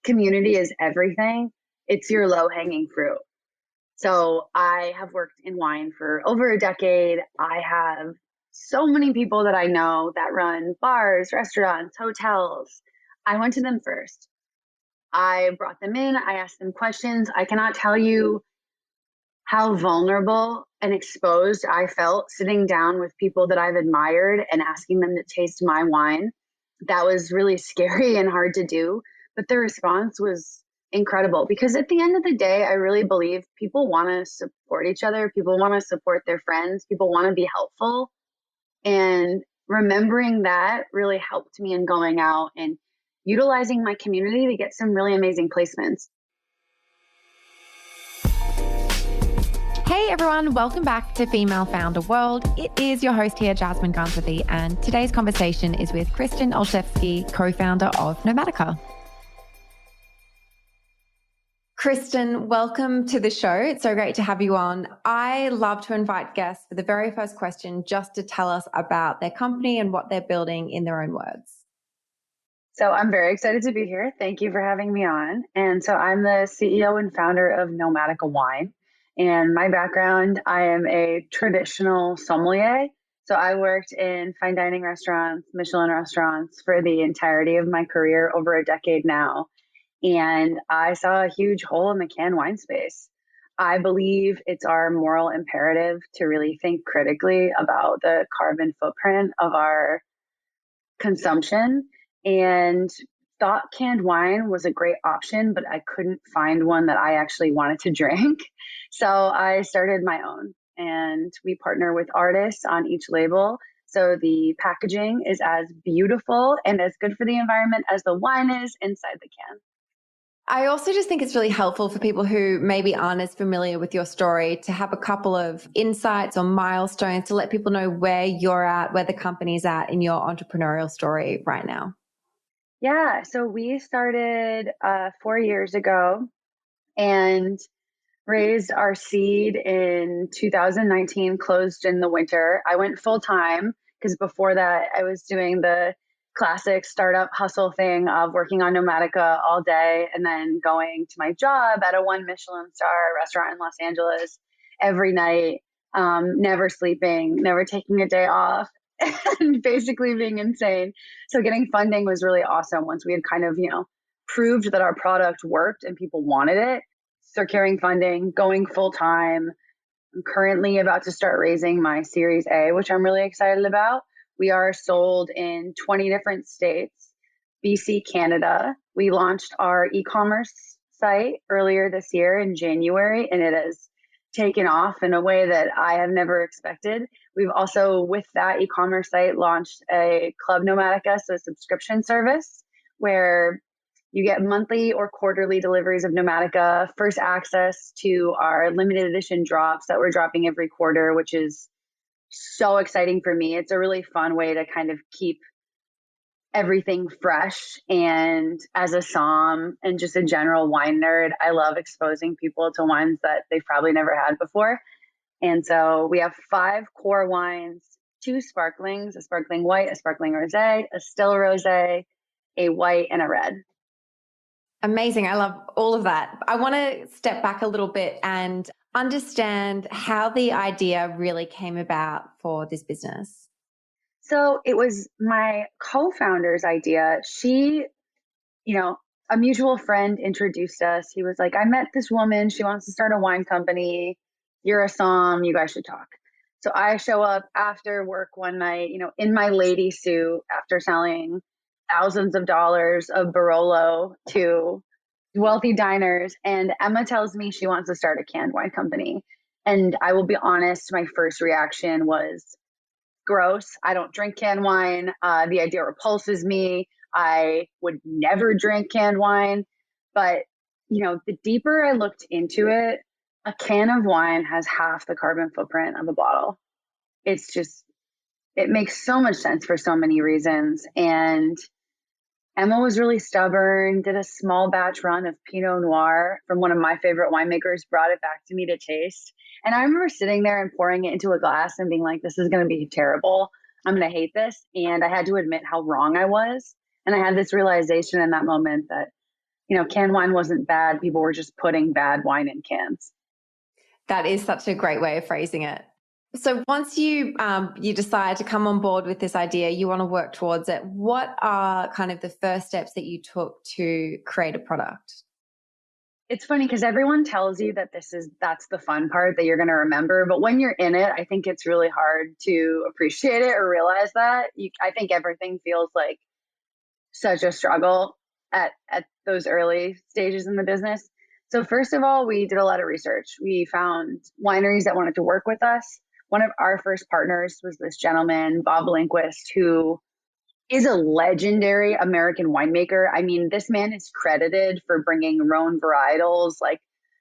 community is everything. It's your low-hanging fruit. So I have worked in wine for over a decade. I have so many people that I know that run bars, restaurants, hotels. I went to them first. I brought them in. I asked them questions. I cannot tell you how vulnerable and exposed I felt sitting down with people that I've admired and asking them to taste my wine. That was really scary and hard to do, but the response was incredible because at the end of the day, I really believe people want to support each other. People want to support their friends. People want to be helpful. And remembering that really helped me in going out and utilizing my community to get some really amazing placements. Hey everyone, welcome back to Female Founder World. It is your host here, Jasmine Gansworthy, and today's conversation is with Kristin Olszewski, co-founder of Nomadica. Kristin, welcome to the show. It's so great to have you on. I love to invite guests for the very first question just to tell us about their company and what they're building in their own words. So I'm very excited to be here. Thank you for having me on. And so I'm the CEO and founder of Nomadica Wine. And my background, I am a traditional sommelier. So I worked in fine dining restaurants, Michelin restaurants for the entirety of my career, over a decade now. And I saw a huge hole in the canned wine space. I believe it's our moral imperative to really think critically about the carbon footprint of our consumption, and thought canned wine was a great option, but I couldn't find one that I actually wanted to drink. So I started my own, and we partner with artists on each label. So the packaging is as beautiful and as good for the environment as the wine is inside the can. I also just think it's really helpful for people who maybe aren't as familiar with your story to have a couple of insights or milestones to let people know where you're at, where the company's at in your entrepreneurial story right now. Yeah, so we started 4 years ago and raised our seed in 2019, closed in the winter. I went full time because before that I was doing the classic startup hustle thing of working on Nomadica all day and then going to my job at a 1 Michelin star restaurant in Los Angeles every night, never sleeping, never taking a day off, and basically being insane. So getting funding was really awesome once we had kind of, proved that our product worked and people wanted it. Securing funding, going full time. I'm currently about to start raising my Series A, which I'm really excited about. We are sold in 20 different states, BC, Canada. We launched our e-commerce site earlier this year in January, and it has taken off in a way that I have never expected. We've also, with that e-commerce site, launched a Club Nomadica, so a subscription service where you get monthly or quarterly deliveries of Nomadica, first access to our limited edition drops that we're dropping every quarter, which is so exciting for me. It's a really fun way to kind of keep everything fresh. And as a somm and just a general wine nerd, I love exposing people to wines that they've probably never had before. And so we have 5 core wines, 2 sparklings, a sparkling white, a sparkling rosé, a still rosé, a white, and a red. Amazing. I love all of that. I want to step back a little bit and understand how the idea really came about for this business. So it was my co-founder's idea. She, a mutual friend introduced us. He was like, I met this woman. She wants to start a wine company. You're a somm. You guys should talk. So I show up after work one night, in my lady suit after selling thousands of dollars of Barolo to wealthy diners. And Emma tells me she wants to start a canned wine company. And I will be honest, my first reaction was gross. I don't drink canned wine. The idea repulses me. I would never drink canned wine. But, the deeper I looked into it, a can of wine has half the carbon footprint of a bottle. It makes so much sense for so many reasons. And Emma was really stubborn, did a small batch run of Pinot Noir from one of my favorite winemakers, brought it back to me to taste. And I remember sitting there and pouring it into a glass and being like, this is going to be terrible. I'm going to hate this. And I had to admit how wrong I was. And I had this realization in that moment that canned wine wasn't bad. People were just putting bad wine in cans. That is such a great way of phrasing it. So once you decide to come on board with this idea, you want to work towards it. What are kind of the first steps that you took to create a product? It's funny because everyone tells you that that's the fun part that you're going to remember. But when you're in it, I think it's really hard to appreciate it or realize that. I think everything feels like such a struggle at those early stages in the business. So first of all, we did a lot of research. We found wineries that wanted to work with us. One of our first partners was this gentleman, Bob Lindquist, who is a legendary American winemaker. I mean, this man is credited for bringing Rhone varietals like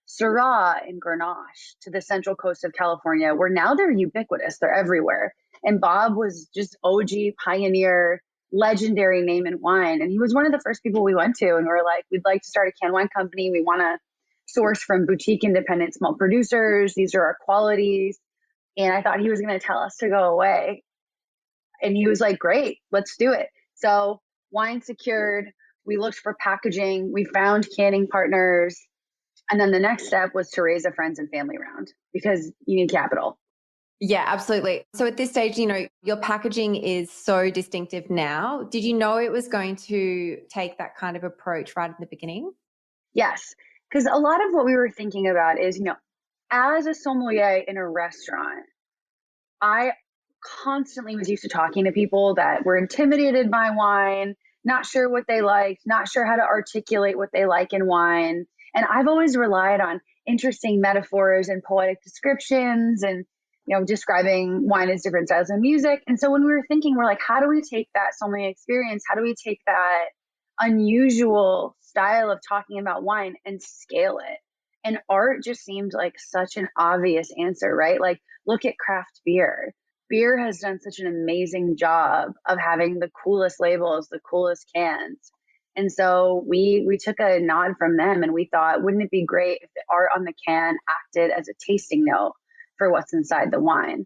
Syrah and Grenache to the central coast of California, where now they're ubiquitous. They're everywhere. And Bob was just OG pioneer, legendary name in wine. And he was one of the first people we went to. And we were like, we'd like to start a canned wine company. We want to source from boutique independent small producers. These are our qualities. And I thought he was going to tell us to go away. And he was like, great, let's do it. So wine secured, we looked for packaging, we found canning partners. And then the next step was to raise a friends and family round because you need capital. Yeah, absolutely. So at this stage, your packaging is so distinctive now. Did you know it was going to take that kind of approach right in the beginning? Yes, because a lot of what we were thinking about is, as a sommelier in a restaurant, I constantly was used to talking to people that were intimidated by wine, not sure what they liked, not sure how to articulate what they like in wine. And I've always relied on interesting metaphors and poetic descriptions and, describing wine as different styles of music. And so when we were thinking, we're like, how do we take that sommelier experience? How do we take that unusual style of talking about wine and scale it? And art just seemed like such an obvious answer, right? Like, look at craft beer. Beer has done such an amazing job of having the coolest labels, the coolest cans. And so we took a nod from them and we thought, wouldn't it be great if the art on the can acted as a tasting note for what's inside the wine?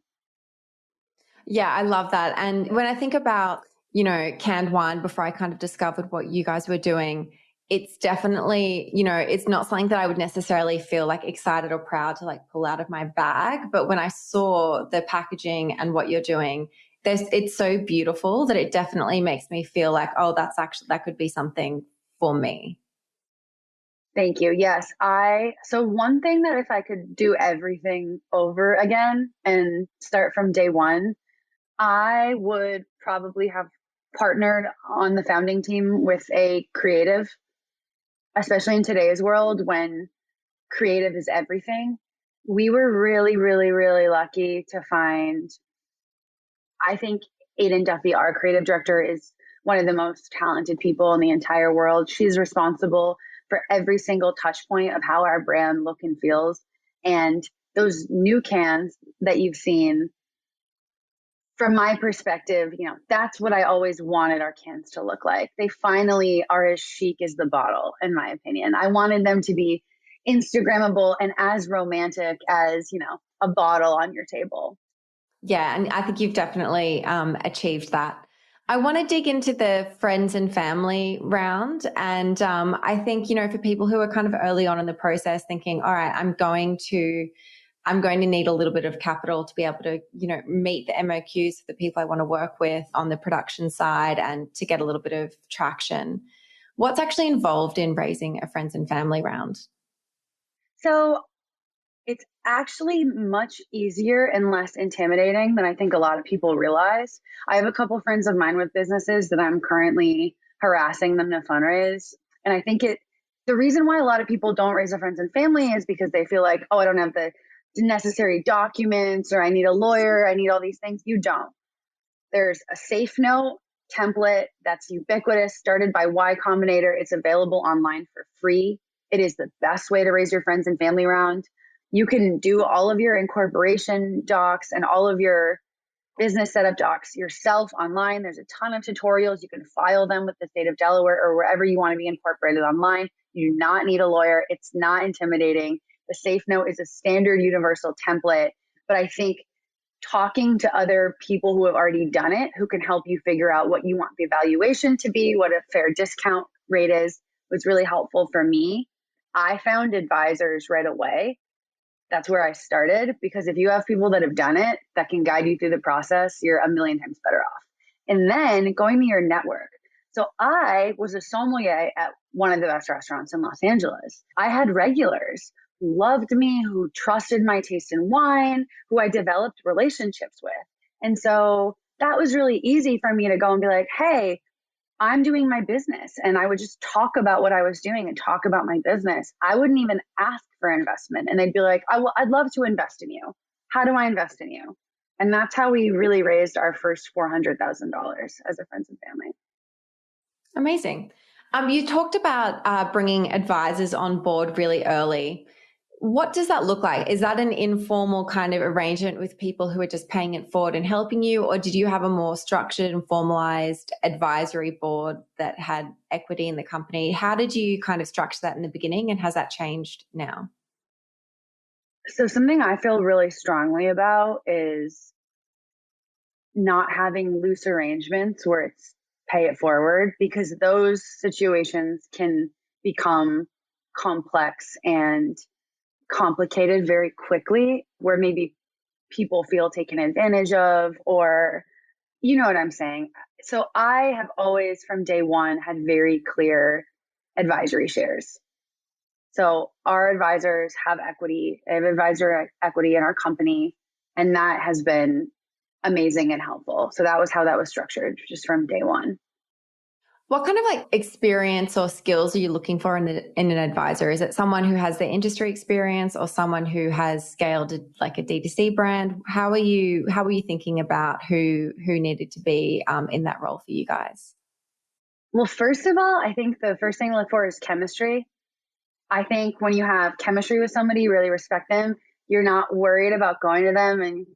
Yeah, I love that. And when I think about, canned wine before I kind of discovered what you guys were doing, it's definitely, it's not something that I would necessarily feel like excited or proud to like pull out of my bag. But when I saw the packaging and what you're doing, it's so beautiful that it definitely makes me feel like, oh, that could be something for me. Thank you. Yes. So one thing that if I could do everything over again and start from day one, I would probably have partnered on the founding team with a creative, especially in today's world when creative is everything. We were really, really, really lucky to find, I think Aiden Duffy, our creative director, is one of the most talented people in the entire world. She's responsible for every single touch point of how our brand look and feels. And those new cans that you've seen, from my perspective, that's what I always wanted our cans to look like. They finally are as chic as the bottle, in my opinion. I wanted them to be Instagrammable and as romantic as, a bottle on your table. Yeah, and I think you've definitely achieved that. I want to dig into the friends and family round. And I think, for people who are kind of early on in the process thinking, all right, I'm going to need a little bit of capital to be able to, meet the MOQs for the people I want to work with on the production side and to get a little bit of traction. What's actually involved in raising a friends and family round? So it's actually much easier and less intimidating than I think a lot of people realize. I have a couple friends of mine with businesses that I'm currently harassing them to fundraise. And I think the reason why a lot of people don't raise a friends and family is because they feel like, oh, I don't have the necessary documents or I need a lawyer. I need all these things. You don't. There's a safe note template that's ubiquitous, started by Y Combinator. It's available online for free. It is the best way to raise your friends and family round. You can do all of your incorporation docs and all of your business setup docs yourself online. There's a ton of tutorials. You can file them with the state of Delaware or wherever you want to be incorporated online. You do not need a lawyer. It's not intimidating. The safe note is a standard universal template, but I think talking to other people who have already done it, who can help you figure out what you want the evaluation to be, what a fair discount rate is, was really helpful for me. I found advisors right away. That's where I started, because if you have people that have done it that can guide you through the process, you're a million times better off. And then going to your network. So I was a sommelier at one of the best restaurants in Los Angeles. I had regulars who loved me, who trusted my taste in wine, who I developed relationships with. And so that was really easy for me to go and be like, hey, I'm doing my business. And I would just talk about what I was doing and talk about my business. I wouldn't even ask for investment. And they'd be like, I'd love to invest in you. How do I invest in you? And that's how we really raised our first $400,000 as a friends and family. Amazing. You talked about bringing advisors on board really early. What does that look like? Is that an informal kind of arrangement with people who are just paying it forward and helping you? Or did you have a more structured and formalized advisory board that had equity in the company? How did you kind of structure that in the beginning, and has that changed now? So something I feel really strongly about is not having loose arrangements where it's pay it forward, because those situations can become complex and complicated very quickly, where maybe people feel taken advantage of, or you know what I'm saying. So I have always from day one had very clear advisory shares. So our advisors have equity, they have advisor equity in our company, and that has been amazing and helpful. So that was how that was structured just from day one. What kind of like experience or skills are you looking for in an advisor? Is it someone who has the industry experience, or someone who has scaled like a D2C brand? How are you thinking about who needed to be in that role for you guys? Well, first of all, I think the first thing to look for is chemistry. I think when you have chemistry with somebody, you really respect them. You're not worried about going to them and,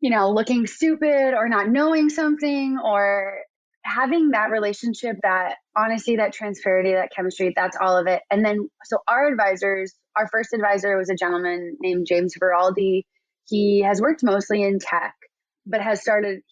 looking stupid or not knowing something, or having that relationship, that honesty, that transparency, that chemistry, that's all of it. And then, so our advisors, our first advisor was a gentleman named James Veraldi. He has worked mostly in tech, but co-founded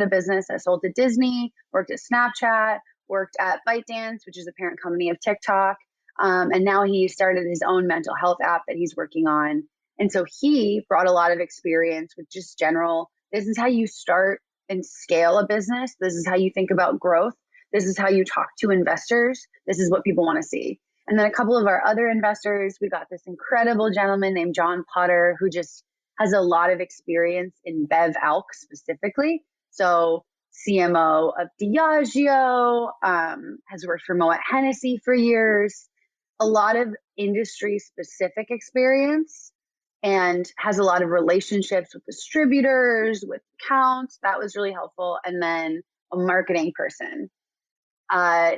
a business that sold to Disney, worked at Snapchat, worked at ByteDance, which is the parent company of TikTok. And now he started his own mental health app that he's working on. And so he brought a lot of experience with just general, this is how you start and scale a business. This is how you think about growth. This is how you talk to investors. This is what people want to see. And then a couple of our other investors, we got this incredible gentleman named John Potter, who just has a lot of experience in Bev Alc specifically. So CMO of Diageo, has worked for Moet Hennessy for years, a lot of industry specific experience, and has a lot of relationships with distributors, with accounts. That was really helpful. And then a marketing person,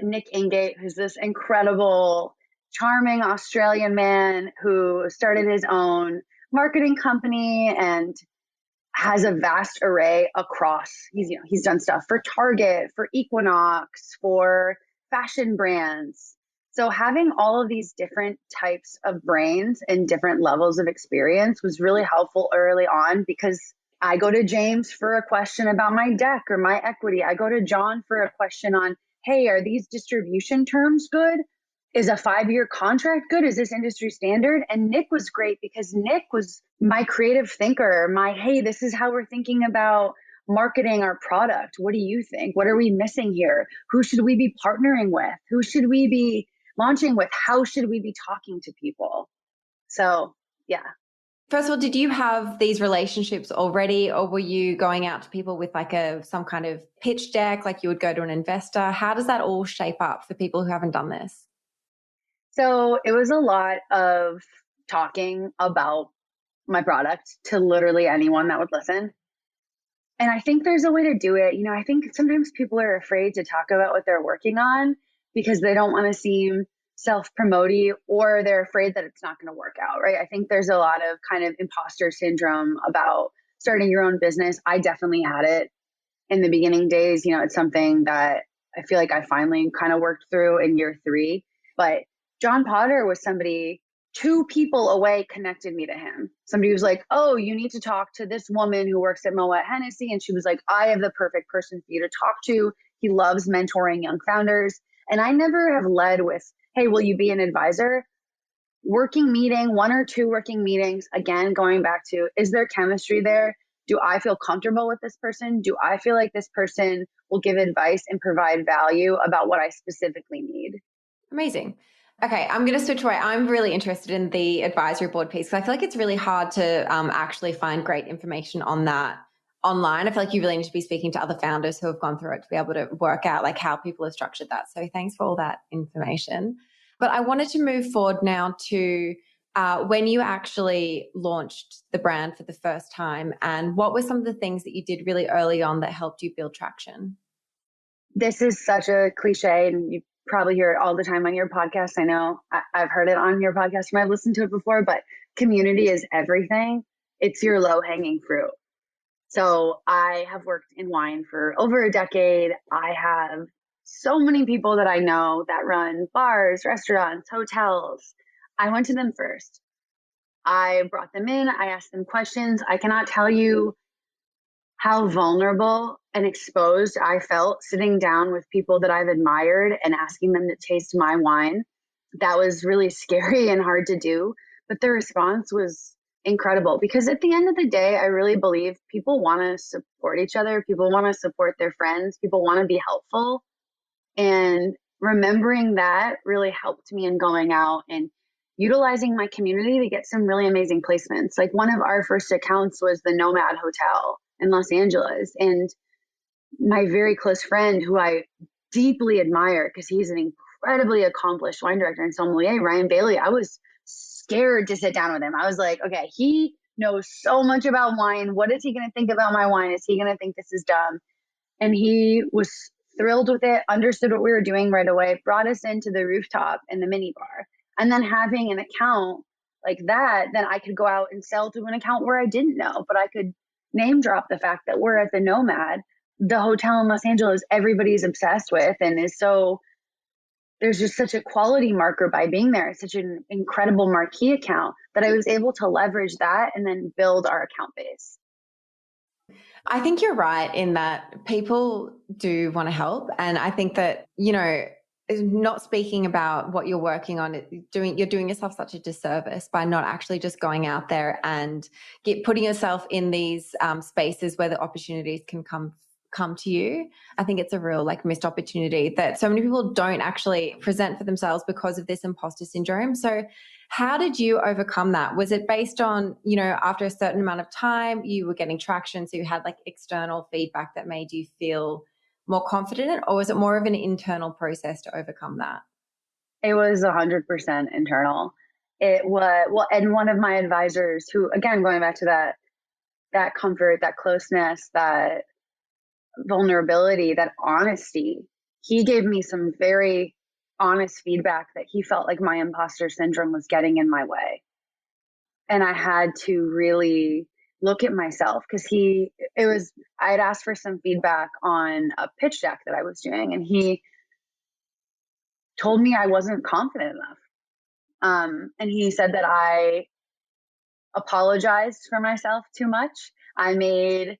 Nick Ingate, who's this incredible, charming Australian man who started his own marketing company and has a vast array across. He's done stuff for Target, for Equinox, for fashion brands. So having all of these different types of brains and different levels of experience was really helpful early on, because I go to James for a question about my deck or my equity. I go to John for a question on, hey, are these distribution terms good? Is a 5-year contract good? Is this industry standard? And Nick was great, because Nick was my creative thinker, hey, this is how we're thinking about marketing our product. What do you think? What are we missing here? Who should we be partnering with? Who should we be launching with? How should we be talking to people? So, yeah. First of all, did you have these relationships already, or were you going out to people with like some kind of pitch deck, like you would go to an investor? How does that all shape up for people who haven't done this? So it was a lot of talking about my product to literally anyone that would listen. And I think there's a way to do it. I think sometimes people are afraid to talk about what they're working on because they don't want to seem self-promoting, or they're afraid that it's not going to work out, right? I think there's a lot of kind of imposter syndrome about starting your own business. I definitely had it in the beginning days. It's something that I feel like I finally kind of worked through in year 3. But John Potter was somebody, 2 people away connected me to him. Somebody was like, oh, you need to talk to this woman who works at Moet Hennessy. And she was like, I have the perfect person for you to talk to. He loves mentoring young founders. And I never have led with, hey, will you be an advisor? Working meeting, one or two working meetings, again, going back to, is there chemistry there? Do I feel comfortable with this person? Do I feel like this person will give advice and provide value about what I specifically need? Amazing. Okay, I'm going to switch away. I'm really interested in the advisory board piece because I feel like it's really hard to actually find great information on that online. I feel like you really need to be speaking to other founders who have gone through it to be able to work out like how people have structured that. So thanks for all that information. But I wanted to move forward now to when you actually launched the brand for the first time, and what were some of the things that you did really early on that helped you build traction? This is such a cliche, and you probably hear it all the time on your podcast. I know I've heard it on your podcast and I've listened to it before, but community is everything. It's your low hanging fruit. So I have worked in wine for over a decade. I have so many people that I know that run bars, restaurants, hotels. I went to them first. I brought them in. I asked them questions. I cannot tell you how vulnerable and exposed I felt sitting down with people that I've admired and asking them to taste my wine. That was really scary and hard to do, but the response was incredible because at the end of the day, I really believe people want to support each other. People want to support their friends. People want to be helpful. And remembering that really helped me in going out and utilizing my community to get some really amazing placements. Like one of our first accounts was the Nomad Hotel in Los Angeles. And my very close friend, who I deeply admire because he's an incredibly accomplished wine director and sommelier, Ryan Bailey, I was scared to sit down with him. I was like, okay, he knows so much about wine. What is he going to think about my wine? Is he going to think this is dumb? And he was thrilled with it, understood what we were doing right away, brought us into the rooftop and the mini bar. And then having an account like that, then I could go out and sell to an account where I didn't know, but I could name drop the fact that we're at the Nomad, the hotel in Los Angeles everybody's obsessed with and is so, there's just such a quality marker by being there. It's such an incredible marquee account that I was able to leverage that and then build our account base. I think you're right in that people do want to help. And I think that, you know, not speaking about what you're working on, you're doing yourself such a disservice by not actually just going out there and putting yourself in these spaces where the opportunities can come to you. I think it's a real like missed opportunity that so many people don't actually present for themselves because of this imposter syndrome. So how did you overcome that? Was it based on, you know, after a certain amount of time, you were getting traction, so you had like external feedback that made you feel more confident, or was it more of an internal process to overcome that? It was 100% internal. It was, well, and one of my advisors who, again, going back to that comfort, that closeness, that vulnerability, that honesty, he gave me some very honest feedback that he felt like my imposter syndrome was getting in my way. And I had to really look at myself because I had asked for some feedback on a pitch deck that I was doing, and he told me I wasn't confident enough. And he said that I apologized for myself too much. I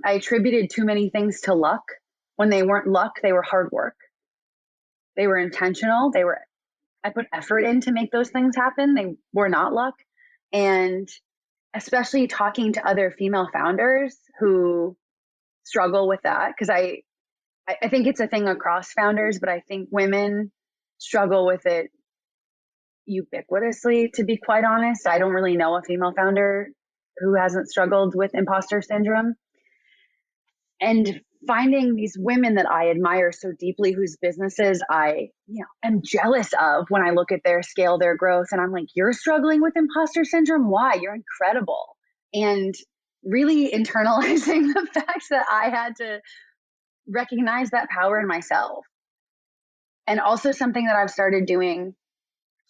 attributed too many things to luck when they weren't luck. They were hard work. They were intentional. I put effort in to make those things happen. They were not luck. And especially talking to other female founders who struggle with that, because I think it's a thing across founders, but I think women struggle with it ubiquitously, to be quite honest. I don't really know a female founder who hasn't struggled with imposter syndrome. And finding these women that I admire so deeply, whose businesses I, am jealous of when I look at their scale, their growth, and I'm like, you're struggling with imposter syndrome? Why? You're incredible. And really internalizing the fact that I had to recognize that power in myself. And also something that I've started doing,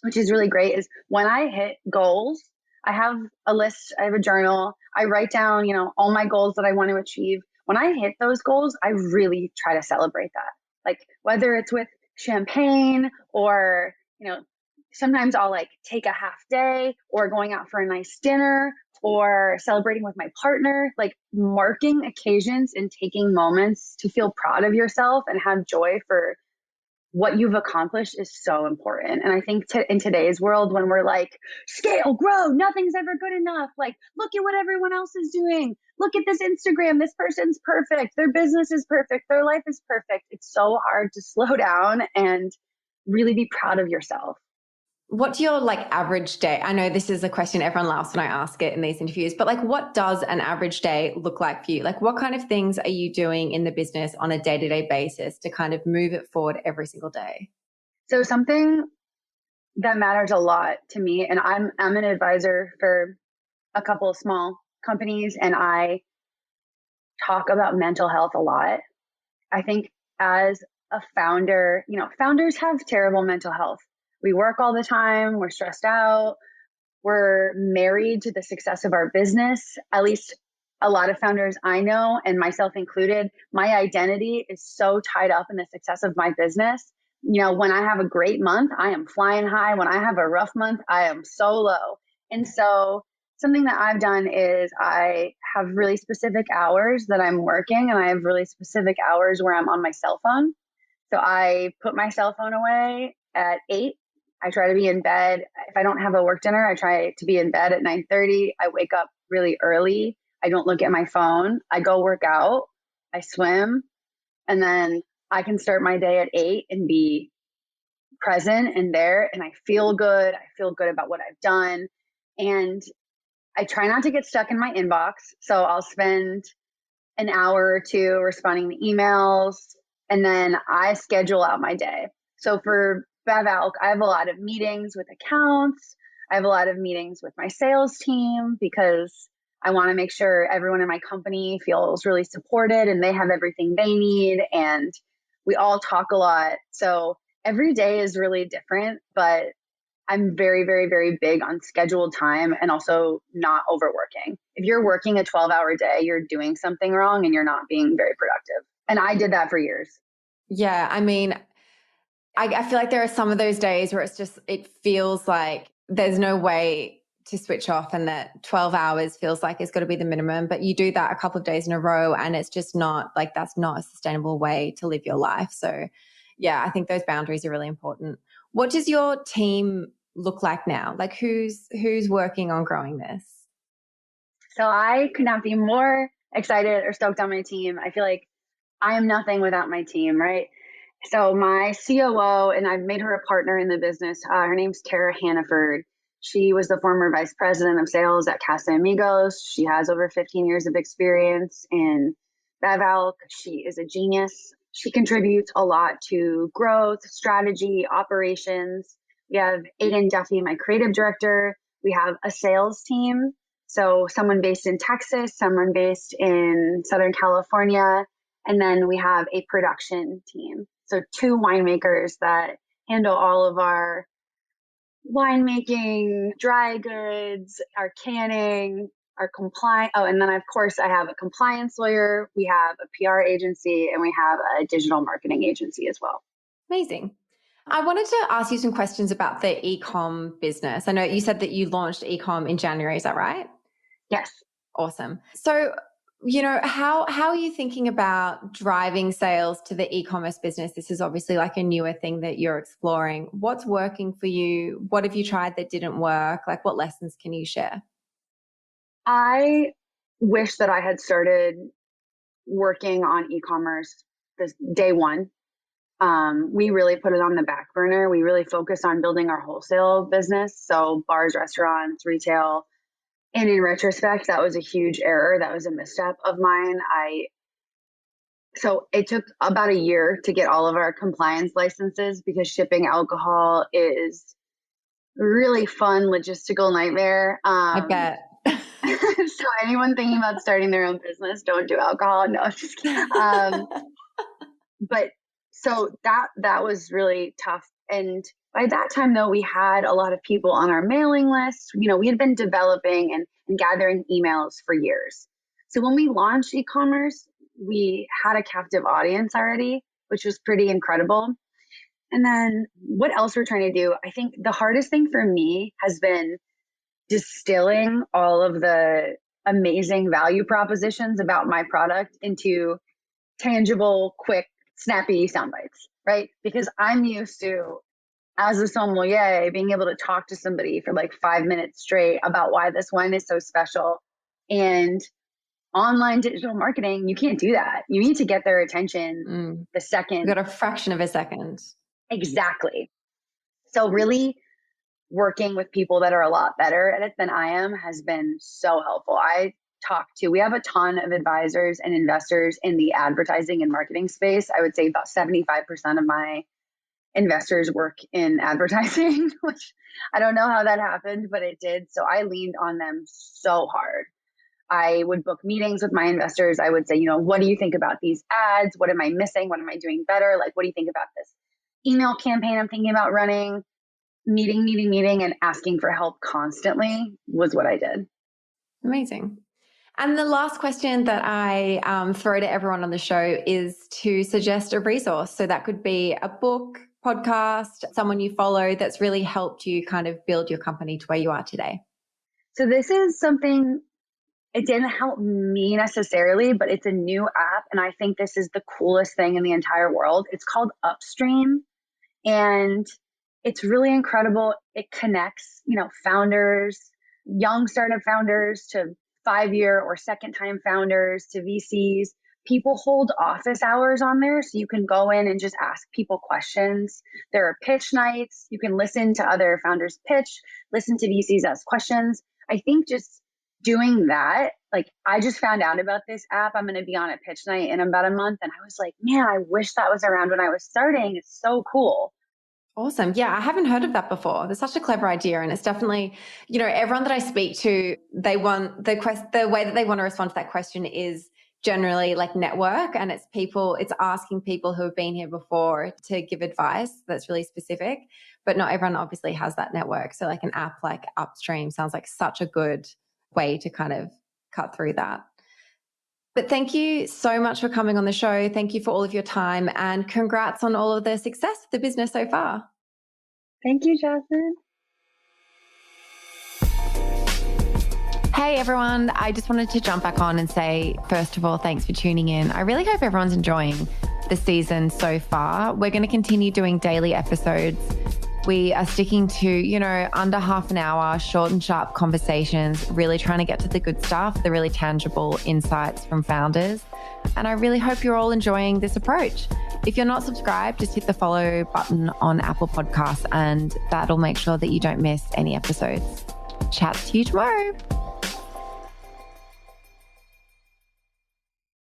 which is really great, is when I hit goals, I have a list, I have a journal, I write down, all my goals that I want to achieve. When I hit those goals, I really try to celebrate that. Like whether it's with champagne or, sometimes I'll like take a half day or going out for a nice dinner or celebrating with my partner. Like marking occasions and taking moments to feel proud of yourself and have joy for what you've accomplished is so important. And I think in today's world, when we're like, scale, grow, nothing's ever good enough. Like, look at what everyone else is doing. Look at this Instagram. This person's perfect. Their business is perfect. Their life is perfect. It's so hard to slow down and really be proud of yourself. What's your like average day? I know this is a question everyone laughs when I ask it in these interviews, but like what does an average day look like for you? Like what kind of things are you doing in the business on a day-to-day basis to kind of move it forward every single day? So something that matters a lot to me, and I'm an advisor for a couple of small companies, and I talk about mental health a lot. I think as a founder, founders have terrible mental health. We work all the time, we're stressed out, we're married to the success of our business. At least a lot of founders I know, and myself included, my identity is so tied up in the success of my business. When I have a great month, I am flying high. When I have a rough month, I am so low. And so something that I've done is I have really specific hours that I'm working, and I have really specific hours where I'm on my cell phone. So I put my cell phone away at 8. I try to be in bed. If I don't have a work dinner, I try to be in bed at 9:30. I wake up really early. I don't look at my phone. I go work out. I swim. And then I can start my day at 8 and be present and there. And I feel good. I feel good about what I've done. And I try not to get stuck in my inbox. So I'll spend an hour or two responding to emails, and then I schedule out my day. So for BevAlc, I have a lot of meetings with accounts. I have a lot of meetings with my sales team because I want to make sure everyone in my company feels really supported and they have everything they need. And we all talk a lot. So every day is really different, but I'm very, very, very big on scheduled time and also not overworking. If you're working a 12-hour day, you're doing something wrong and you're not being very productive. And I did that for years. Yeah. I mean, I feel like there are some of those days where it feels like there's no way to switch off and that 12 hours feels like it's got to be the minimum, but you do that a couple of days in a row and it's just not like, that's not a sustainable way to live your life. So yeah, I think those boundaries are really important. What does your team look like now? Like who's working on growing this? So I could not be more excited or stoked on my team. I feel like I am nothing without my team, right? So my COO, and I've made her a partner in the business. Her name's Tara Hannaford. She was the former vice president of sales at Casamigos. She has over 15 years of experience in BevAlc. She is a genius. She contributes a lot to growth, strategy, operations. We have Aiden Duffy, my creative director. We have a sales team. So someone based in Texas, someone based in Southern California, and then we have a production team. So 2 winemakers that handle all of our winemaking, dry goods, our canning, our compliance. Oh, and then of course I have a compliance lawyer. We have a PR agency and we have a digital marketing agency as well. Amazing. I wanted to ask you some questions about the e-com business. I know you said that you launched e-com in January. Is that right? Yes. Awesome. So, how are you thinking about driving sales to the e-commerce business? This is obviously like a newer thing that you're exploring. What's working for you? What have you tried that didn't work? Like what lessons can you share? I wish that I had started working on e-commerce this day one. We really put it on the back burner. We really focused on building our wholesale business. So bars, restaurants, retail. And in retrospect, that was a huge error. That was a misstep of mine. So it took about a year to get all of our compliance licenses because shipping alcohol is a really fun logistical nightmare. I bet. So anyone thinking about starting their own business, don't do alcohol. No, just kidding. But so that was really tough. And by that time, though, we had a lot of people on our mailing list. We had been developing and gathering emails for years. So when we launched e-commerce, we had a captive audience already, which was pretty incredible. And then what else we're trying to do? I think the hardest thing for me has been distilling all of the amazing value propositions about my product into tangible, quick, snappy sound bites, right? Because I'm used to, as a sommelier, being able to talk to somebody for like 5 minutes straight about why this wine is so special. And online digital marketing, you can't do that. You need to get their attention the second. You got a fraction of a second. Exactly. So really working with people that are a lot better at it than I am has been so helpful. We have a ton of advisors and investors in the advertising and marketing space. I would say about 75% of my investors work in advertising, which I don't know how that happened, but it did. So I leaned on them so hard. I would book meetings with my investors. I would say, what do you think about these ads? What am I missing? What am I doing better? Like, what do you think about this email campaign I'm thinking about running? Meeting, and asking for help constantly was what I did. Amazing. And the last question that I throw to everyone on the show is to suggest a resource. So that could be a book, podcast, someone you follow that's really helped you kind of build your company to where you are today. So this is something, it didn't help me necessarily, but it's a new app. And I think this is the coolest thing in the entire world. It's called Upstream. And it's really incredible. It connects, founders, young startup founders to 5-year or second-time founders to VCs. People hold office hours on there, so you can go in and just ask people questions. There are pitch nights. You can listen to other founders pitch, listen to VCs ask questions. I think just doing that, like I just found out about this app. I'm going to be on a pitch night in about a month. And I was like, man, I wish that was around when I was starting. It's so cool. Awesome. Yeah, I haven't heard of that before. That's such a clever idea. And it's definitely, everyone that I speak to, they want the way that they want to respond to that question is generally like network. And it's asking people who have been here before to give advice that's really specific, but not everyone obviously has that network. So like an app like Upstream sounds like such a good way to kind of cut through that. But thank you so much for coming on the show. Thank you for all of your time and congrats on all of the success of the business so far. Thank you, Jasmine. Hey everyone, I just wanted to jump back on and say, first of all, thanks for tuning in. I really hope everyone's enjoying the season so far. We're going to continue doing daily episodes. We are sticking to, under half an hour, short and sharp conversations, really trying to get to the good stuff, the really tangible insights from founders. And I really hope you're all enjoying this approach. If you're not subscribed, just hit the follow button on Apple Podcasts and that'll make sure that you don't miss any episodes. Chat to you tomorrow.